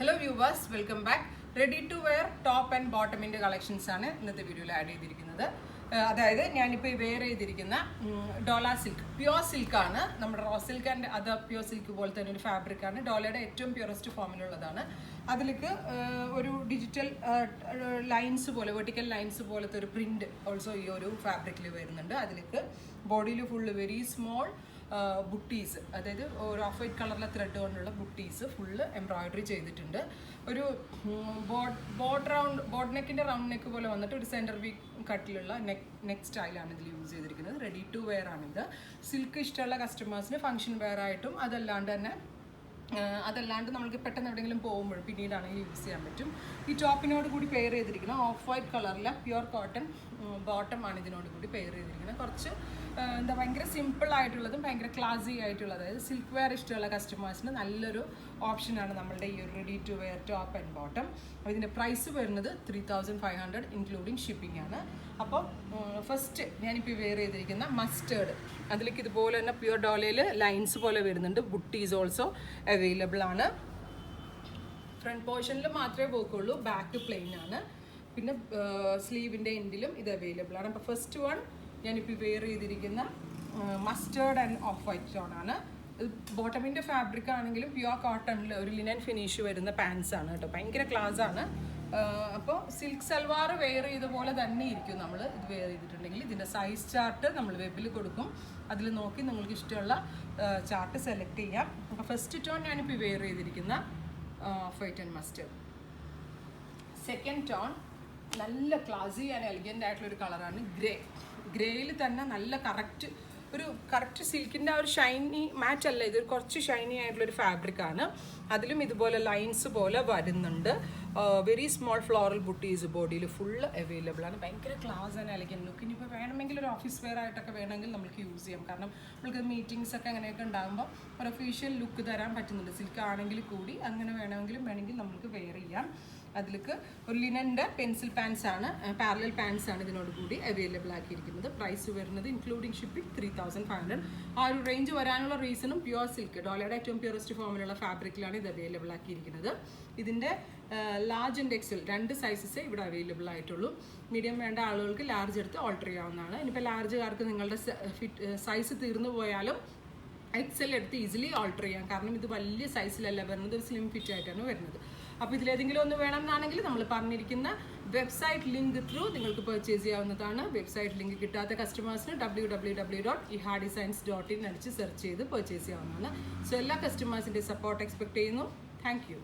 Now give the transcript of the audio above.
Hello viewers, welcome back. Ready to wear top and bottom in the collections ആണ് ഇന്നത്തെ വീഡിയോയിൽ add ചെയ്തിരിക്കുന്നത്. അതായത് ഞാനിപ്പോൾ വെയർ ചെയ്തിരിക്കുന്ന ഡോള സിൽക്ക് പ്യുവർ സിൽക്കാണ്. നമ്മുടെ raw silk and other pure silk പോലെ തന്നെ ഒരു ഫാബ്രിക്കാണ്. ഡോളയുടെ ഏറ്റവും പ്യുവറസ്റ്റ് ഫോമിലുള്ളതാണ്. അതിലേക്ക് ഒരു ഡിജിറ്റൽ ലൈൻസ് പോലെ വെർട്ടിക്കൽ ലൈൻസ് പോലത്തെ ഒരു പ്രിന്റ് ഓൾസോ ഈ ഒരു ഫാബ്രിക്കിൽ വരുന്നുണ്ട്. അതിലേക്ക് ബോഡിയിൽ ഫുള്ള് വെരി സ്മോൾ ബുട്ടീസ്, അതായത് ഒരു ഓഫ് വൈറ്റ് കളറിലെ ത്രെഡ് കൊണ്ടുള്ള ബുട്ടീസ് ഫുള്ള് എംബ്രോയിഡറി ചെയ്തിട്ടുണ്ട്. ഒരു ബോഡ് നെക്കിൻ്റെ റൗണ്ട് നെക്ക് പോലെ വന്നിട്ട് ഒരു സെൻറ്റർ വി കട്ടിലുള്ള നെക്ക് സ്റ്റൈലാണ് ഇതിൽ യൂസ് ചെയ്തിരിക്കുന്നത്. റെഡി ടു വെയർ ആണിത്. സിൽക്ക് ഇഷ്ടമുള്ള കസ്റ്റമേഴ്സിന് ഫംഗ്ഷൻ വെയർ ആയിട്ടും അതല്ലാണ്ട് നമുക്ക് പെട്ടെന്ന് എവിടെയെങ്കിലും പോകുമ്പോൾ പിന്നീടാണെങ്കിൽ യൂസ് ചെയ്യാൻ പറ്റും. ഈ ടോപ്പിനോട് കൂടി പെയർ ചെയ്തിരിക്കുന്ന ഓഫ് വൈറ്റ് കളറിലെ പ്യുവർ കോട്ടൺ ബോട്ടം ആണ് ഇതിനോട് കൂടി പെയർ ചെയ്തിരിക്കുന്നത്. കുറച്ച് ഭയങ്കര സിമ്പിൾ ആയിട്ടുള്ളതും ഭയങ്കര ക്ലാസി ആയിട്ടുള്ള, അതായത് സിൽക്ക് വെയർ ഇഷ്ടമുള്ള കസ്റ്റമേഴ്സിന് നല്ലൊരു ഓപ്ഷനാണ് നമ്മളുടെ ഈ ഒരു ready to wear top and bottom. അപ്പോൾ ഇതിൻ്റെ പ്രൈസ് വരുന്നത് 3500 ഇൻക്ലൂഡിങ് ഷിപ്പിംഗ് ആണ്. അപ്പോൾ ഫസ്റ്റ് ഞാനിപ്പോൾ വെയർ ചെയ്തിരിക്കുന്ന മസ്റ്റേർഡ്, അതിലേക്ക് ഇതുപോലെ തന്നെ പ്യുവർ ഡോളയിൽ ലൈൻസ് പോലെ വരുന്നുണ്ട്. ബുട്ടീസ് ഓൾസോ അവൈലബിൾ ആണ്. ഫ്രണ്ട് പോർഷനിൽ മാത്രമേ പോക്കുള്ളൂ, ബാക്ക് പ്ലെയിൻ ആണ്. പിന്നെ സ്ലീവിൻ്റെ എൻഡിലും ഇത് അവൈലബിൾ ആണ്. അപ്പോൾ ഫസ്റ്റ് വൺ ഞാനിപ്പോൾ വെയർ ചെയ്തിരിക്കുന്ന mustard and of white tone ആണ്. ബോട്ടമിൻ്റെ ഫാബ്രിക് ആണെങ്കിലും പ്യുവർ കോട്ടണിൽ ഒരു ലിനൻ ഫിനിഷ് വരുന്ന പാൻസ് ആണ് കേട്ടോ. ഭയങ്കര ക്ലാസ് ആണ്. അപ്പോൾ സിൽക്ക് സൽവാർ വെയർ ചെയ്ത പോലെ തന്നെ ഇരിക്കും നമ്മൾ ഇത് വെയർ ചെയ്തിട്ടുണ്ടെങ്കിൽ. ഇതിൻ്റെ സൈസ് ചാർട്ട് നമ്മൾ വെബിൽ കൊടുക്കും. അതിൽ നോക്കി നിങ്ങൾക്ക് ഇഷ്ടമുള്ള ചാർട്ട് സെലക്ട് ചെയ്യാം. അപ്പോൾ ഫസ്റ്റ് ടോൺ ഞാനിപ്പോൾ വെയർ ചെയ്തിരിക്കുന്ന of white and mustard. Second tone നല്ല ക്ലാസി ആൻഡ് എലിഗൻ്റ് ആയിട്ടുള്ളൊരു കളറാണ് ഗ്രേയിൽ തന്നെ നല്ല കറക്റ്റ് സിൽക്കിൻ്റെ ആ ഒരു ഷൈനി മാച്ച് അല്ല, ഇത് കുറച്ച് ഷൈനി ആയിട്ടുള്ളൊരു ഫാബ്രിക്കാണ്. അതിലും ഇതുപോലെ ലൈൻസ് പോലെ വരുന്നുണ്ട്. വെരി സ്മോൾ ഫ്ലോറൽ ബുട്ടീസ് ബോഡിയിൽ ഫുള്ള് അവൈലബിൾ ആണ്. ഭയങ്കര ക്ലാസ് ആൻഡ് എലിഗൻ്റ് ലുക്ക്. ഇനിയിപ്പോൾ വേണമെങ്കിൽ ഒരു ഓഫീസ് വെയർ ആയിട്ടൊക്കെ വേണമെങ്കിൽ നമുക്ക് യൂസ് ചെയ്യാം. കാരണം നമുക്ക് മീറ്റിംഗ്സ് ഒക്കെ അങ്ങനെയൊക്കെ ഉണ്ടാകുമ്പോൾ ഒരു ഒഫീഷ്യൽ ലുക്ക് തരാൻ പറ്റുന്നുണ്ട്. സിൽക്ക് ആണെങ്കിൽ കൂടി അങ്ങനെ വേണമെങ്കിൽ നമുക്ക് വെയർ ചെയ്യാം. അതിലേക്ക് ഒരു ലിനൻ്റെ പെൻസിൽ പാൻസ് ആണ്, പാരലൽ പാൻസ് ആണ് ഇതിനോട് കൂടി അവൈലബിൾ ആക്കിയിരിക്കുന്നത്. പ്രൈസ് വരുന്നത് ഇൻക്ലൂഡിങ് ഷിപ്പിംഗ് 3500. ആ ഒരു റേഞ്ച് വരാനുള്ള റീസണും പ്യുവർ സിൽക്ക് ഡോളയുടെ ഏറ്റവും പ്യുവറസ്റ്റ് ഫോമിലുള്ള ഫാബ്രിക്കിലാണ് ഇത് അവൈലബിൾ ആക്കിയിരിക്കുന്നത്. ഇതിൻ്റെ ലാർജ് ആൻഡ് എക്സൽ രണ്ട് സൈസസേ ഇവിടെ അവൈലബിൾ ആയിട്ടുള്ളൂ. മീഡിയം വേണ്ട ആളുകൾക്ക് ലാർജ് എടുത്ത് ഓൾട്ടർ ചെയ്യാവുന്നതാണ്. ഇനിയിപ്പോൾ ലാർജുകാർക്ക് നിങ്ങളുടെ സൈസ് തീർന്നു പോയാലും എക്സൽ എടുത്ത് ഈസിലി ഓൾട്ടർ ചെയ്യാം. കാരണം ഇത് വലിയ സൈസിലല്ല വരുന്നത്, ഒരു സ്ലിം ഫിറ്റ് ആയിട്ടാണ് വരുന്നത്. അപ്പോൾ ഇതിലേതെങ്കിലും ഒന്ന് വേണമെന്നാണെങ്കിൽ നമ്മൾ പറഞ്ഞിരിക്കുന്ന വെബ്സൈറ്റ് ലിങ്ക് ത്രൂ നിങ്ങൾക്ക് പർച്ചേസ് ചെയ്യാവുന്നതാണ്. വെബ്സൈറ്റ് ലിങ്ക് കിട്ടാത്ത കസ്റ്റമേഴ്സിന് www.ihadisigns.in അടിച്ച് സെർച്ച് ചെയ്ത് പർച്ചേസ് ചെയ്യാവുന്നതാണ്. സോ എല്ലാ കസ്റ്റമേഴ്സിൻ്റെ സപ്പോർട്ട് എക്സ്പെക്ട് ചെയ്യുന്നു. Thank you.